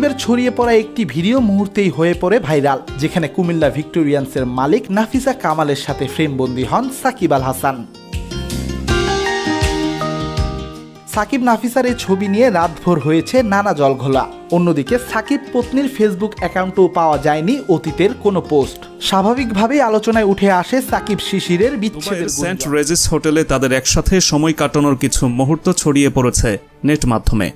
সাকিবের ছড়িয়ে পড়া একটি ভিডিও মুহূর্তেই হয়ে পড়ে ভাইরাল, যেখানে কুমিল্লা ভিক্টোরিয়ান্সের মালিক নাফিসা কামালের সাথে ফ্রেমবন্দি হন সাকিব আল হাসান। সাকিব নাফিসার এই ছবি নিয়ে রাতভর হয়েছে নানা জলঘোলা। অন্যদিকে সাকিব পত্নীর ফেসবুক অ্যাকাউন্টেও পাওয়া যায়নি অতীতের কোনো পোস্ট। স্বাভাবিকভাবেই আলোচনায় উঠে আসে সাকিব শিশিরের বিচ্ছেদের। সেন্ট রেজিস হোটেলে তাদের একসাথে সময় কাটানোর কিছু মুহূর্ত ছড়িয়ে পড়েছে নেট মাধ্যমে।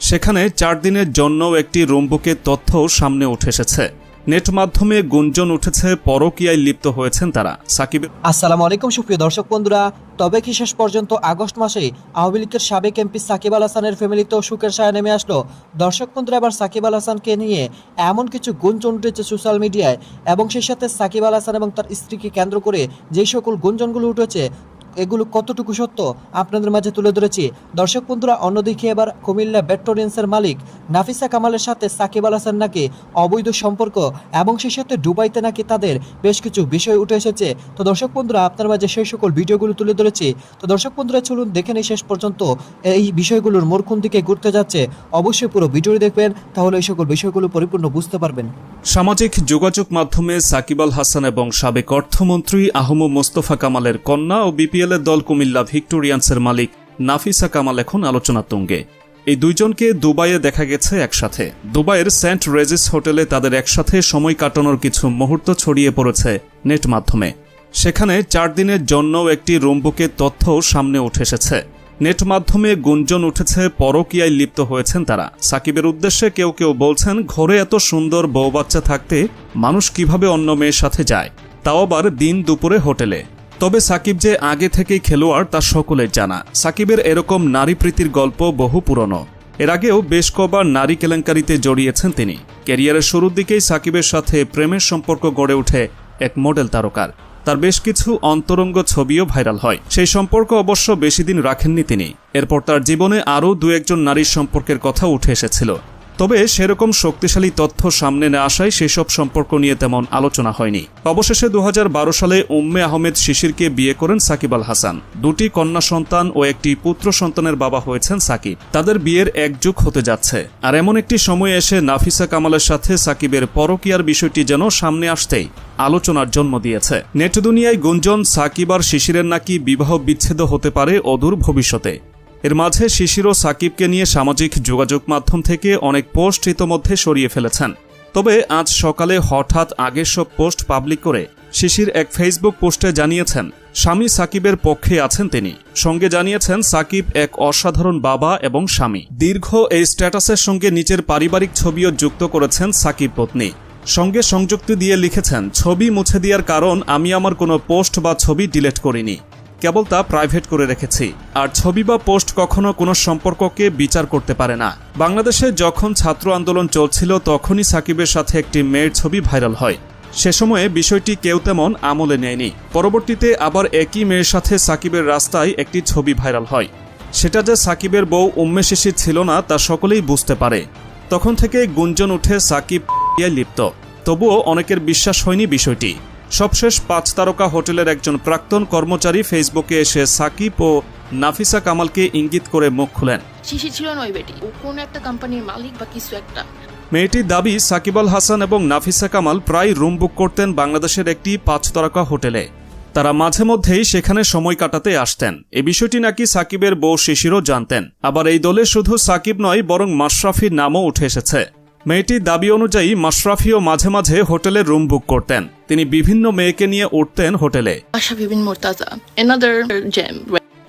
সেখানে 4 দিনের জন্য একটি রুম বুকের তথ্যও সামনে উঠে এসেছে। নেট মাধ্যমে গুঞ্জন উঠেছে পরকীয়ায় লিপ্ত হয়েছেন তারা। সাকিব আসসালামু আলাইকুম সুপ্রিয় দর্শক বন্ধুরা, তবে কি শেষ পর্যন্ত আগস্ট মাসে আওয়ামী লীগের সাবেক এমপি সাকিব আল হাসানের ফ্যামিলিতেও সুখের ছায়া নেমে আসলো? দর্শক বন্ধুরা, এবার সাকিব আল হাসানকে নিয়ে এমন কিছু গুঞ্জন উঠেছে সোশ্যাল মিডিয়ায়, এবং সেই সাথে সাকিব আল হাসান এবং তার স্ত্রীকে কেন্দ্র করে যেই সকল গুঞ্জনগুলো উঠেছে এগুলো কতটুকু সত্য আপনাদের মাঝে তুলে ধরেছি। দর্শক বন্ধুরা, অন্যদিকে এবার কুমিল্লা ভিক্টোরিয়ান্সের মালিক নাফিসা কামালের সাথে সাকিব আল হাসান নাকি অবৈধ সম্পর্ক, এবং সেই সাথে দুবাইতে নাকি তাদের বেশ কিছু বিষয় উঠে এসেছে। তো দর্শক বন্ধুরা, আপনার মাঝে সেই সকল ভিডিওগুলো তুলে ধরেছি। তো দর্শক বন্ধুরা, চলুন দেখে নিই শেষ পর্যন্ত এই বিষয়গুলোর মোড় কোন দিকে ঘুরতে যাচ্ছে। অবশ্যই পুরো ভিডিওটি দেখবেন, তাহলে এই সকল বিষয়গুলো পরিপূর্ণ বুঝতে পারবেন। সামাজিক যোগাযোগ মাধ্যমে সাকিব আল হাসান এবং সাবেক অর্থমন্ত্রী আহমদ মোস্তফা কামালের কন্যা ও বিপিএলের দল কুমিল্লা ভিক্টোরিয়ান্সের মালিক নাফিসা কামাল এখন আলোচনা তুঙ্গে। এই দুইজনকে দুবাইয়ে দেখা গেছে একসাথে। দুবাইয়ের সেন্ট রেজিস হোটেলে তাদের একসাথে সময় কাটানোর কিছু মুহূর্ত ছড়িয়ে পড়েছে নেট মাধ্যমে। সেখানে 4 দিনের জন্য একটি রুম বুকের তথ্যও সামনে উঠে এসেছে। নেট মাধ্যমে গুঞ্জন উঠেছে পরকীয়ায় লিপ্ত হয়েছেন তারা। সাকিবের উদ্দেশ্যে কেউ কেউ বলছেন, ঘরে এত সুন্দর বউ বাচ্চা থাকতে মানুষ কিভাবে অন্য মেয়ের সাথে যায়, তাও আবার দিন দুপুরে হোটেলে। তবে সাকিব যে আগে থেকেই খেলোয়াড় তা সকলের জানা। সাকিবের এরকম নারী প্রীতির গল্প বহু পুরনো। এর আগেও বেশ কবার নারী কেলেঙ্কারিতে জড়িয়েছেন তিনি। ক্যারিয়ারের শুরুর দিকেই সাকিবের সাথে প্রেমের সম্পর্ক গড়ে ওঠে এক মডেল তারকার। তার বেশ কিছু অন্তরঙ্গ ছবিও ভাইরাল হয়। সেই সম্পর্ক অবশ্য বেশি দিন রাখেননি তিনি। এরপর তার জীবনে আরও 2-1 নারীর সম্পর্কের কথা উঠে এসেছিল। তবে সেরকম শক্তিশালী তথ্য সামনে না আসায় সেসব সম্পর্ক নিয়ে তেমন আলোচনা হয়নি। অবশেষে 2012 সালে উম্মে আহমেদ শিশিরকে বিয়ে করেন সাকিব আল হাসান। 2টি কন্যা সন্তান ও একটি পুত্র সন্তানের বাবা হয়েছেন সাকিব। তাদের বিয়ের 1 যুগ হতে যাচ্ছে। আর এমন একটি সময় এসে নাফিসা কামালের সাথে সাকিবের পরকীয়ার বিষয়টি যেন সামনে আসতেই আলোচনার জন্ম দিয়েছে। নেট দুনিয়ায় গুঞ্জন সাকিব আর শিশিরের নাকি বিবাহ বিচ্ছেদ হতে পারে অদূর ভবিষ্যতে। এর মাঝে শিশির ও সাকিবকে নিয়ে সামাজিক যোগাযোগ মাধ্যম থেকে অনেক পোস্ট ইতোমধ্যে সরিয়ে ফেলেছেন। তবে আজ সকালে হঠাৎ আগের সব পোস্ট পাবলিক করে শিশির এক ফেসবুক পোস্টে জানিয়েছেন স্বামী সাকিবের পক্ষে আছেন তিনি। সঙ্গে জানিয়েছেন সাকিব এক অসাধারণ বাবা এবং স্বামী। দীর্ঘ এই স্ট্যাটাসের সঙ্গে নিজের পারিবারিক ছবিও যুক্ত করেছেন সাকিব পত্নী। সঙ্গে সংযুক্তি দিয়ে লিখেছেন, ছবি মুছে দেওয়ার কারণ আমি আমার কোনো পোস্ট বা ছবি ডিলিট করিনি, কেবল তা প্রাইভেট করে রেখেছি। আর ছবি বা পোস্ট কখনো কোনো সম্পর্ককে বিচার করতে পারে না। বাংলাদেশে যখন ছাত্র আন্দোলন চলছিল তখনই সাকিবের সাথে একটি মেয়ের ছবি ভাইরাল হয়। সে সময়ে বিষয়টি কেউ তেমন আমলে নেয়নি। পরবর্তীতে আবার একই মেয়ের সাথে সাকিবের রাস্তায় একটি ছবি ভাইরাল হয়। সেটা যে সাকিবের বউ উম্মে শিশির ছিল না তা সকলেই বুঝতে পারে। তখন থেকে গুঞ্জন উঠে সাকিব লিপ্ত। তবুও অনেকের বিশ্বাস হয়নি বিষয়টি। সবশেষ 5 তারকা হোটেলের একজন প্রাক্তন কর্মচারী ফেসবুকে এসে সাকিব ও নাফিসা কামালকে ইঙ্গিত করে মুখ খুলেন। শিশির ছিল নয় বেটি, ও কোন একটা কোম্পানির মালিক বা কিছু একটা। মেয়েটির দাবি, সাকিব আল হাসান এবং নাফিসা কামাল প্রায় রুম বুক করতেন বাংলাদেশের একটি 5 তারকা হোটেলে। তারা মাঝে মধ্যেই সেখানে সময় কাটাতে আসতেন। এই বিষয়টি নাকি সাকিবের বউ শিশিরও জানতেন। আবার এই দলে শুধু সাকিব নয়, বরং মাশরাফির নামও উঠে এসেছে। মেয়েটির দাবি অনুযায়ী মাশরাফিও মাঝে মাঝে হোটেলে রুম বুক করতেন। তিনি বিভিন্ন মেয়েকে নিয়ে উঠতেন হোটেলে।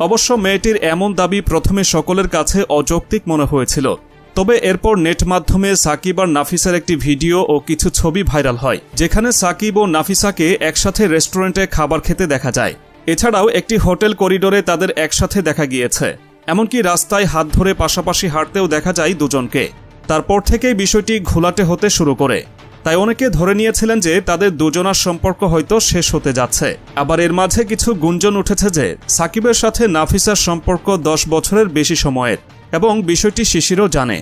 অবশ্য মেয়েটির এমন দাবি প্রথমে সকলের কাছে অযৌক্তিক মনে হয়েছিল। তবে এরপর নেট মাধ্যমে সাকিব আর নাফিসার একটি ভিডিও ও কিছু ছবি ভাইরাল হয়, যেখানে সাকিব ও নাফিসাকে একসাথে রেস্টুরেন্টে খাবার খেতে দেখা যায়। এছাড়াও একটি হোটেল করিডোরে তাদের একসাথে দেখা গিয়েছে। এমনকি রাস্তায় হাত ধরে পাশাপাশি হাঁটতেও দেখা যায় দুজনকে। তারপর থেকেই বিষয়টি ঘোলাটে হতে শুরু করে। তাই অনেকে ধরে নিয়েছিলেন যে তাদের দুজনার সম্পর্ক হয়তো শেষ হতে যাচ্ছে। আবার এর মাঝে কিছু গুঞ্জন উঠেছে যে সাকিবের সাথে নাফিসার সম্পর্ক 10 বছরের বেশি সময়ের, এবং বিষয়টি শিশিরও জানে,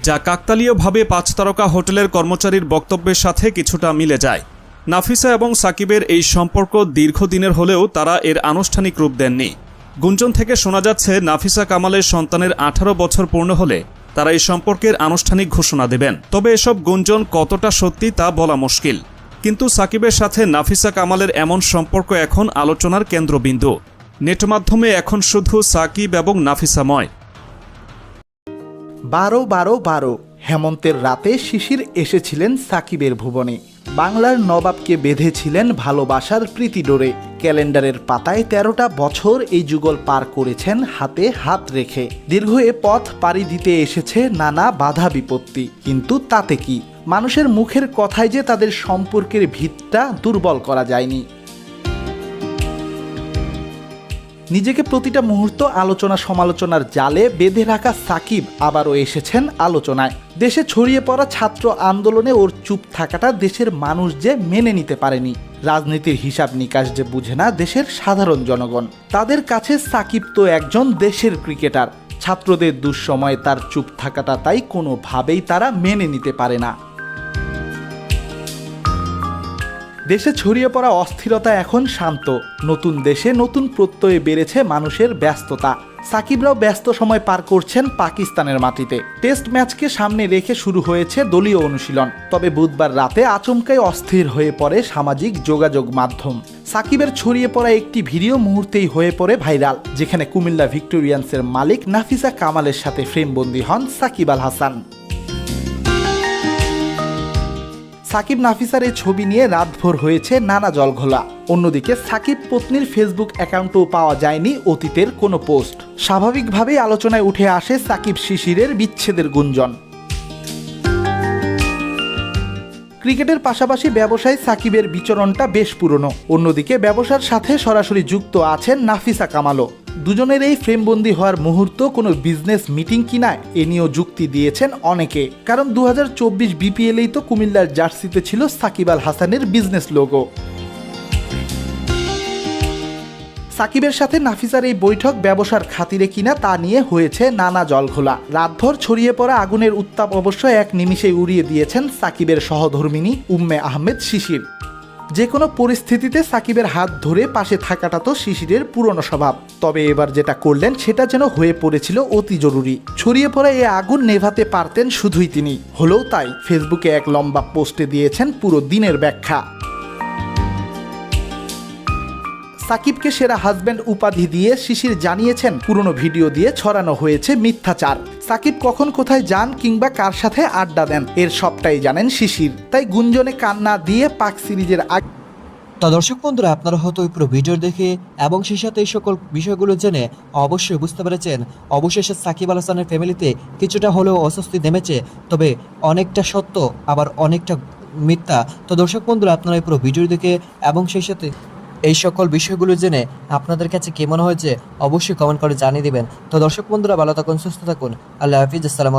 যা কাকতালীয়ভাবে 5 তারকা হোটেলের কর্মচারীর বক্তব্যের সাথে কিছুটা মিলে যায়। নাফিসা এবং সাকিবের এই সম্পর্ক দীর্ঘদিনের হলেও তারা এর আনুষ্ঠানিক রূপ দেননি। গুঞ্জন থেকে শোনা যাচ্ছে নাফিসা কামালের সন্তানের 18 বছর পূর্ণ হলে তারা এই সম্পর্কের আনুষ্ঠানিক ঘোষণা দেবেন। তবে এসব গুঞ্জন কতটা সত্যি তা বলা মুশকিল। কিন্তু সাকিবের সাথে নাফিসা কামালের এমন সম্পর্ক এখন আলোচনার কেন্দ্রবিন্দু। নেট মাধ্যমে এখন শুধু সাকিব এবং নাফিসাময়। 12-12-12 হেমন্তের রাতে শিশির এসেছিলেন সাকিবের ভুবনে। বাংলার নবাবকে বেঁধেছিলেন ভালোবাসার প্রীতিডোরে। ক্যালেন্ডারের পাতায় 13টা বছর এই যুগল পার করেছেন হাতে হাত রেখে। দীর্ঘ এ পথ পাড়ি দিতে এসেছে নানা বাধা বিপত্তি, কিন্তু তাতে কি? মানুষের মুখের কথায় যে তাদের সম্পর্কের ভিতটা দুর্বল করা যায়নি। নিজেকে প্রতিটা মুহূর্ত আলোচনা সমালোচনার জালে বেঁধে রাখা সাকিব আবারও এসেছেন আলোচনায়। দেশে ছড়িয়ে পড়া ছাত্র আন্দোলনে ওর চুপ থাকাটা দেশের মানুষ যে মেনে নিতে পারেনি। রাজনীতির হিসাব নিকাশ যে বুঝে না দেশের সাধারণ জনগণ, তাদের কাছে সাকিব তো একজন দেশের ক্রিকেটার। ছাত্রদের দুঃসময়ে তার চুপ থাকাটা তাই কোনোভাবেই তারা মেনে নিতে পারে না। দেশে ছড়িয়ে পড়া অস্থিরতা এখন শান্ত। নতুন দেশে নতুন প্রত্যয়ে বেড়েছে মানুষের ব্যস্ততা। সাকিবরাও ব্যস্ত সময় পার করছেন পাকিস্তানের মাটিতে। টেস্ট ম্যাচকে সামনে রেখে শুরু হয়েছে দলীয় অনুশীলন। তবে বুধবার রাতে আচমকাই অস্থির হয়ে পড়ে সামাজিক যোগাযোগ মাধ্যম। সাকিবের ছড়িয়ে পড়া একটি ভিডিও মুহূর্তেই হয়ে পড়ে ভাইরাল, যেখানে কুমিল্লা ভিক্টোরিয়ান্সের মালিক নাফিসা কামালের সাথে ফ্রেমবন্দি হন সাকিব আল হাসান। সাকিব নাফিসার এই ছবি নিয়ে রাতভর হয়েছে নানা জলঘোলা। অন্যদিকে সাকিব পত্নীর ফেসবুক অ্যাকাউন্টেও পাওয়া যায়নি অতীতের কোনো পোস্ট। স্বাভাবিকভাবেই আলোচনায় উঠে আসে সাকিব শিশিরের বিচ্ছেদের গুঞ্জন। ক্রিকেটের পাশাপাশি ব্যবসায় সাকিবের বিচরণটা বেশ পুরনো। অন্যদিকে ব্যবসার সাথে সরাসরি যুক্ত আছেন নাফিসা কামালও। দুজনের এই ফ্রেমবন্দি হওয়ার মুহূর্ত কোনো বিজনেস মিটিং কিনা এ নিয়েও যুক্তি দিয়েছেন অনেকে। কারণ 2024 বিপিএলেই তো কুমিল্লার জার্সিতে ছিল সাকিব আল হাসানের বিজনেস লোগো। সাকিবের সাথে নাফিসার এই বৈঠক ব্যবসার খাতিরে কিনা তা নিয়ে হয়েছে নানা জলঘোলা। রাতভর ছড়িয়ে পড়া আগুনের উত্তাপ অবশ্য এক নিমিষেই উড়িয়ে দিয়েছেন সাকিবের সহধর্মিণী উম্মে আহমেদ শিশির। যে কোনো পরিস্থিতিতে সাকিবের হাত ধরে পাশে থাকাটা তো শিশিরের পুরনো স্বভাব। তবে এবার যেটা করলেন সেটা যেন হয়ে পড়েছিল অতি জরুরি। ছড়িয়ে পড়া এই আগুন নেভাতে পারতেন শুধুই তিনি। হলেও তাই ফেসবুকে এক লম্বা পোস্টে দিয়েছেন পুরো দিনের ব্যাখ্যা। সাকিবকে সেরা হাজব্যান্ড উপাধি দিয়ে শিশির জানিয়েছেন পুরনো ভিডিও দিয়ে ছড়ানো হয়েছে মিথ্যাচার। সাকিব কখন কোথায় যান কিংবা কার সাথে আড্ডা দেন এর সবটাই জানেন শিশির। তাই গুঞ্জনে কান না দিয়ে পাক সিরিজের আগে। তো দর্শক বন্ধুরা, আপনারা হয়তো ওই পুরো ভিডিও দেখে এবং সেই সাথে এই সকল বিষয়গুলো জেনে অবশ্যই বুঝতে পেরেছেন অবশেষে সাকিব আল হাসানের ফ্যামিলিতে কিছুটা হলেও অস্বস্তি নেমেছে। তবে অনেকটা সত্য আবার অনেকটা মিথ্যা। তো দর্শক বন্ধুরা, আপনারা এই পুরো ভিডিও দেখে এবং সেই সাথে এই সকল বিষয়গুলো জেনে আপনাদের কাছে কেমন হয়েছে অবশ্যই কমেন্ট করে জানিয়ে দিবেন। তো দর্শক বন্ধুরা, ভালো থাকুন, সুস্থ থাকুন। আল্লাহ হাফিজ, আসসালামু আলাইকুম।